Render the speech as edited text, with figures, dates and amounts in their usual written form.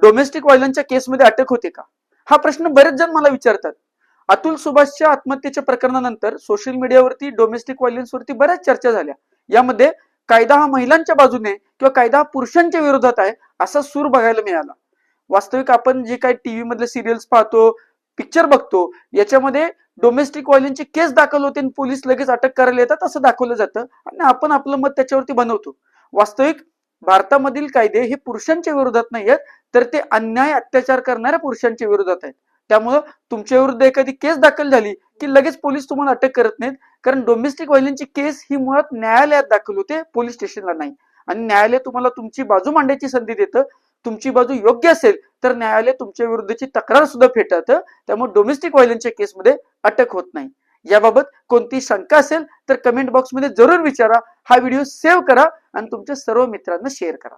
Domestic व्हायलन्सच्या केसमध्ये अटक होते का? हा प्रश्न बरेच जण मला विचारतात. अतुल सुभाषच्या आत्महत्येच्या प्रकरणानंतर सोशल मीडियावरती डोमेस्टिक व्हायलन्सवरती बऱ्याच चर्चा झाल्या. यामध्ये कायदा हा महिलांच्या बाजूने किंवा कायदा हा पुरुषांच्या विरोधात आहे असा सूर बघायला मिळाला. वास्तविक आपण जे काही टीव्ही मधले सिरियल्स पाहतो, पिक्चर बघतो, याच्यामध्ये डोमेस्टिक व्हायलन्सची केस दाखल होते आणि पोलीस लगेच अटक करायला येतात असं दाखवलं जातं आणि आपण आपलं मत त्याच्यावरती बनवतो. वास्तविक भारतामधील कायदे हे पुरुषांच्या विरोधात नाही आहेत, तर ते अन्याय अत्याचार करणाऱ्या पुरुषांच्या विरोधात आहेत. त्यामुळं तुमच्या विरुद्ध एखादी केस दाखल झाली की लगेच पोलीस तुम्हाला अटक करत नाहीत, कारण डोमेस्टिक व्हायलन्सची केस ही मुळात न्यायालयात दाखल होते, पोलीस स्टेशनला नाही. आणि न्यायालय तुम्हाला तुमची बाजू मांडण्याची संधी देतं. तुमची बाजू योग्य असेल तर न्यायालय तुमच्या विरुद्धची तक्रार सुद्धा फेटाळतं. त्यामुळे डोमेस्टिक व्हायलन्सच्या केसमध्ये अटक होत नाही. याबाबत कोणती शंका असेल तर कमेंट बॉक्समध्ये जरूर विचारा. हा व्हिडिओ सेव्ह करा आणि तुमच्या सर्व मित्रांना शेअर करा.